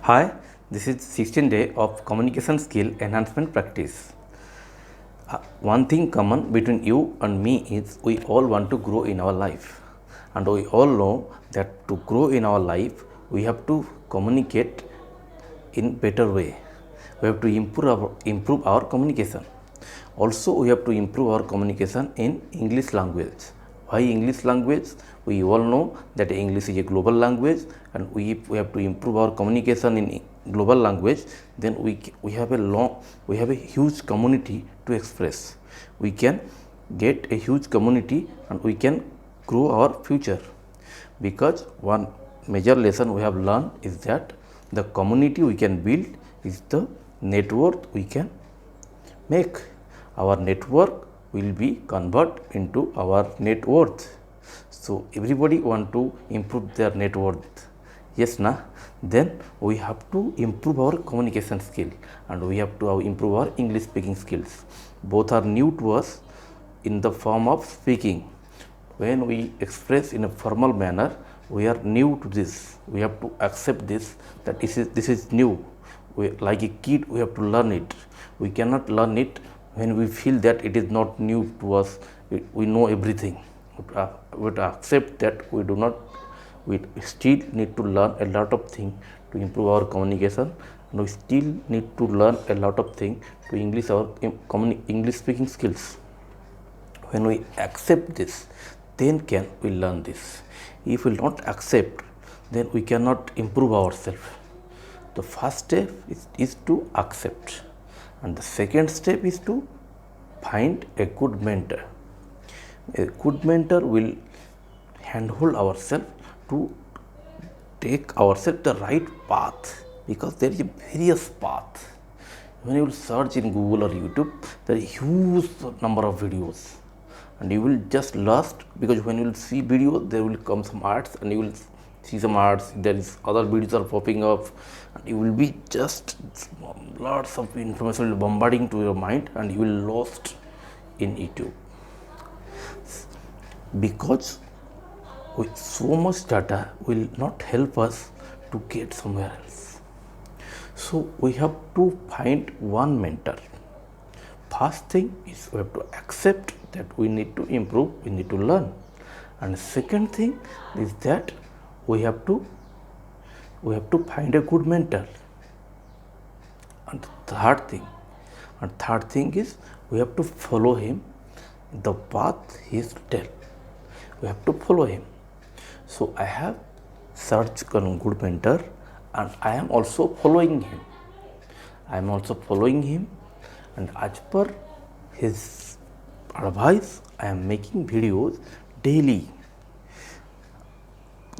Hi, this is 16 day of communication skill enhancement practice. One thing common between you and me is we all want to grow in our life, and we all know that to grow in our life we have to communicate in better way. We have to improve our communication. Also, we have to improve our communication in English language. Why English language? We all know that English is a global language, and we have to improve our communication in global language. Then we have a huge community to express. We can get a huge community, and we can grow our future. Because one major lesson we have learned is that the community we can build is the network we can make. Our network will be convert into our net worth. So everybody want to improve their net worth. Yes, na? Then we have to improve our communication skill, and we have to improve our English speaking skills. Both are new to us in the form of speaking. When we express in a formal manner, we are new to this. We have to accept this, that this is new. Like a kid, we have to learn it. We cannot learn it when we feel that it is not new to us. We know everything. We have to accept that we still need to learn a lot of things to improve our communication, and we still need to learn a lot of things to English our English speaking skills. When we accept this, then can we learn this. If we not accept, then we cannot improve ourselves. The first step is to accept, and the second step is to find a good mentor. A good mentor will handhold ourselves to take ourselves the right path, because there is a various path. When you will search in Google or YouTube, there is a huge number of videos, and you will just lost, because when you will see video there will come some ads, and you will see some ads, there is other videos are popping up, and you will be just lots of information will bombarding to your mind, and you will lost in YouTube, because with so much data will not help us to get somewhere else. So we have to find one mentor. First thing is we have to accept that we need to improve, we need to learn, and second thing is that we have to find a good mentor. And third thing is we have to follow him, the path he is tell. We have to follow him. So I have searched on good mentor, and I am also following him. And as per his advice, I am making videos daily.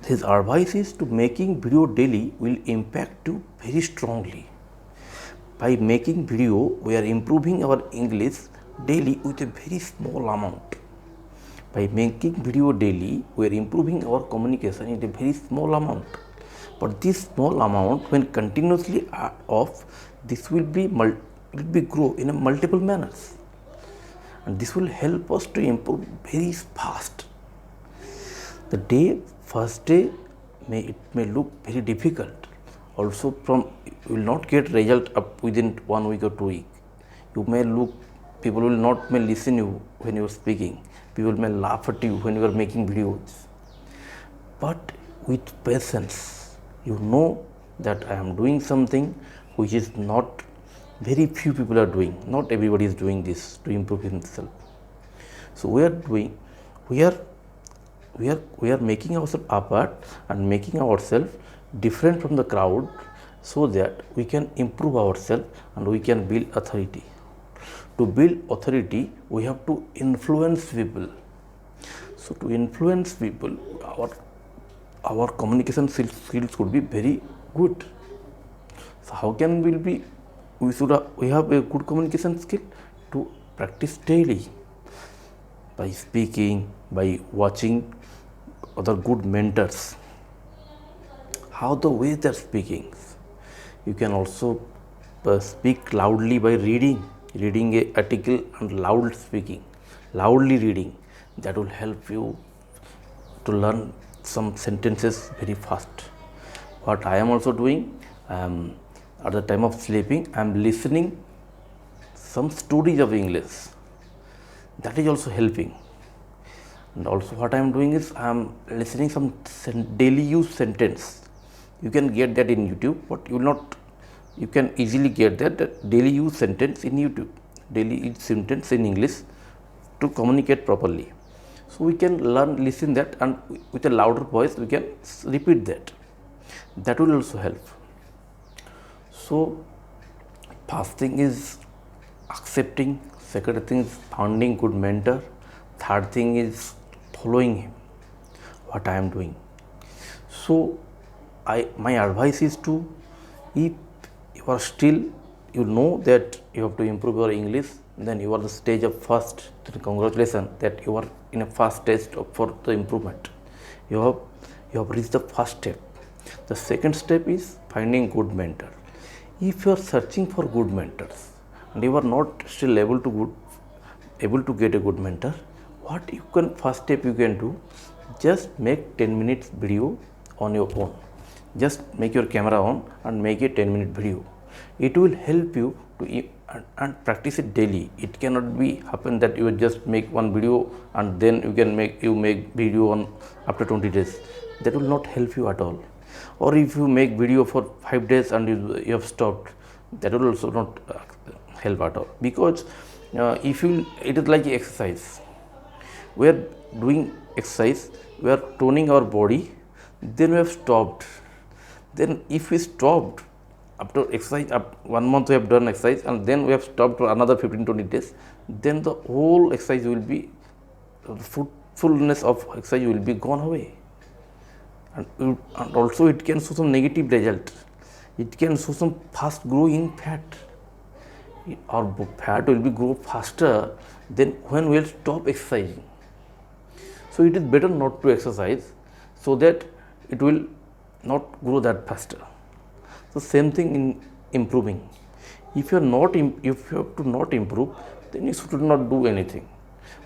His advice is to making video daily will impact you very strongly. By making video, we are improving our English daily with a very small amount. By making video daily, we are improving our communication in a very small amount. But this small amount, when continuously add off, this will be grow in a multiple manners, and this will help us to improve very fast. The first day may look very difficult. Also, you will not get result up within 1 week or 2 weeks. People will not may listen you when you are speaking. People may laugh at you when you are making videos. But with patience, you know that I am doing something which is not very few people are doing. Not everybody is doing this to improve himself. So we are making ourselves apart and making ourselves different from the crowd, so that we can improve ourselves and we can build authority. To build authority, we have to influence people. So to influence people, our communication skills could be very good. So how can we have a good communication skill? To practice daily by speaking, by watching other good mentors, how the way they're speaking. You can also speak loudly by reading a article, and loudly reading. That will help you to learn some sentences very fast. What I am also doing, At the time of sleeping, I am listening some stories of English. That is also helping. And also what I am doing is I am listening some daily use sentence. You can get that in YouTube, but you will not. You can easily get that daily use sentence in YouTube, daily use sentence in English to communicate properly. So we can listen that, and with a louder voice we can repeat that. That will also help. So first thing is accepting, second thing is finding good mentor, third thing is following him, what I am doing. So my advice is to, if you are still, you know that you have to improve your English, then you are the stage of first, then congratulations that you are in a first stage for the improvement. You have reached the first step. The second step is finding good mentor. If you are searching for good mentors and you are not still able to get a good mentor, what you can, first step you can do, just make 10 minutes video on your own. Just make your camera on and make a 10-minute video. It will help you to and practice it daily. It cannot be happen that you just make one video and then you can make video on after 20 days. That will not help you at all. Or if you make video for 5 days and you have stopped, that will also not help at all. Because it is like exercise. We are doing exercise, we are toning our body, then we have stopped. Then if we stopped after exercise, 1 month we have done exercise and then we have stopped for another 15-20 days, then the whole exercise will be, fullness of exercise will be gone away. And also it can show some negative result. It can show some fast growing fat. Our fat will be grow faster than when we will stop exercising. So it is better not to exercise, so that it will not grow that faster. So same thing in improving. If you have to not improve, then you should not do anything.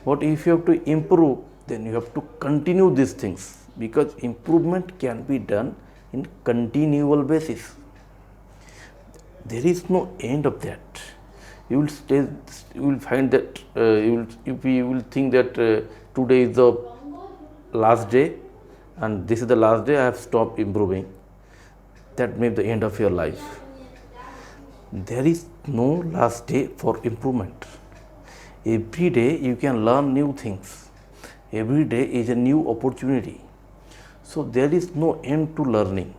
But if you have to improve, then you have to continue these things, because improvement can be done in continual basis. There is no end of that. You will find that you will think that today is the last day and this is the last day I have stopped improving. That may be the end of your life. There is no last day for improvement. Every day you can learn new things. Every day is a new opportunity. So there is no end to learning.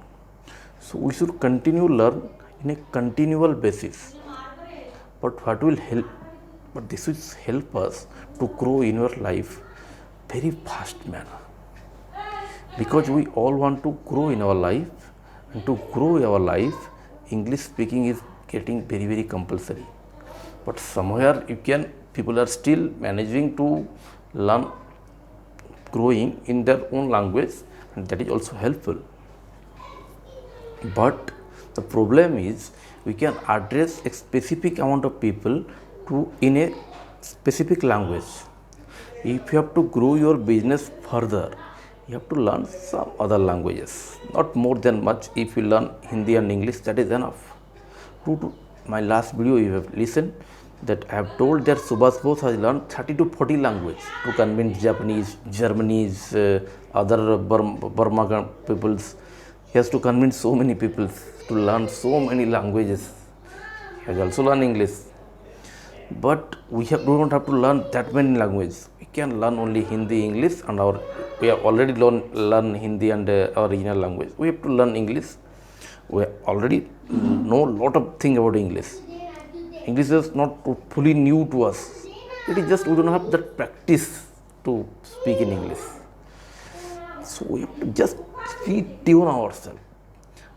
So we should continue learn in a continual basis. But what will help? But this will help us to grow in your life very fast manner. Because we all want to grow in our life, and to grow our life, English speaking is getting very, very compulsory. But somewhere people are still managing to learn growing in their own language, and that is also helpful. But the problem is, we can address a specific amount of people in a specific language. If you have to grow your business further, you have to learn some other languages, not more than much. If you learn Hindi and English, that is enough. To my last video you have listened that I have told that Subhash Bose has learned 30 to 40 languages to convince Japanese, Germany's, other Burma peoples. He has to convince so many people to learn so many languages. He has also learned English. But we don't have to learn that many languages. We can learn only Hindi, English, and we have already learn Hindi and our original language. We have to learn English. We already know a lot of things about English. English is not fully new to us. It is just we don't have that practice to speak in English. So we have to just retune ourselves.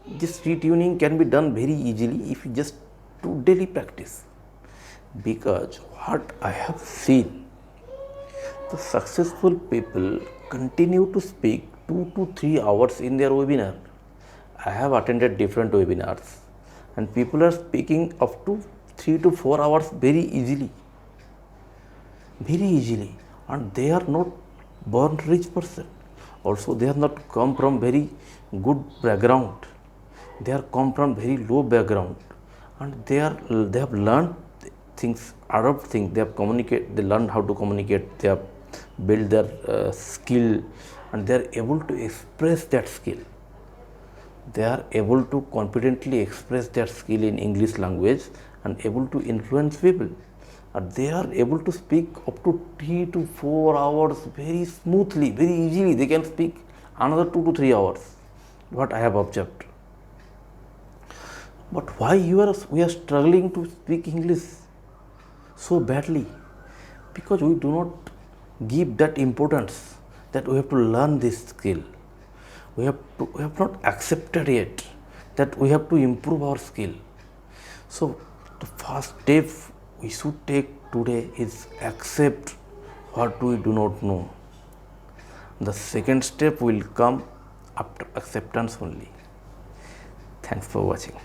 This retuning can be done very easily if you just do daily practice. Because what I have seen, the successful people continue to speak 2 to 3 hours in their webinar. I have attended different webinars and people are speaking up to 3 to 4 hours very easily. Very easily. And they are not born rich person. Also they have not come from very good background. they are come from very low background, and they have learned things, other things. They have communicate, they learn how to communicate, they have built their skill, and they are able to express that skill. They are able to confidently express their skill in English language and able to influence people. And they are able to speak up to 3 to 4 hours very smoothly, very easily. They can speak another 2 to 3 hours, what I have observed. But why we are struggling to speak English so badly? Because we do not give that importance that we have to learn this skill. We have not accepted yet that we have to improve our skill. So the first step we should take today is accept what we do not know. The second step will come after acceptance only. Thanks for watching.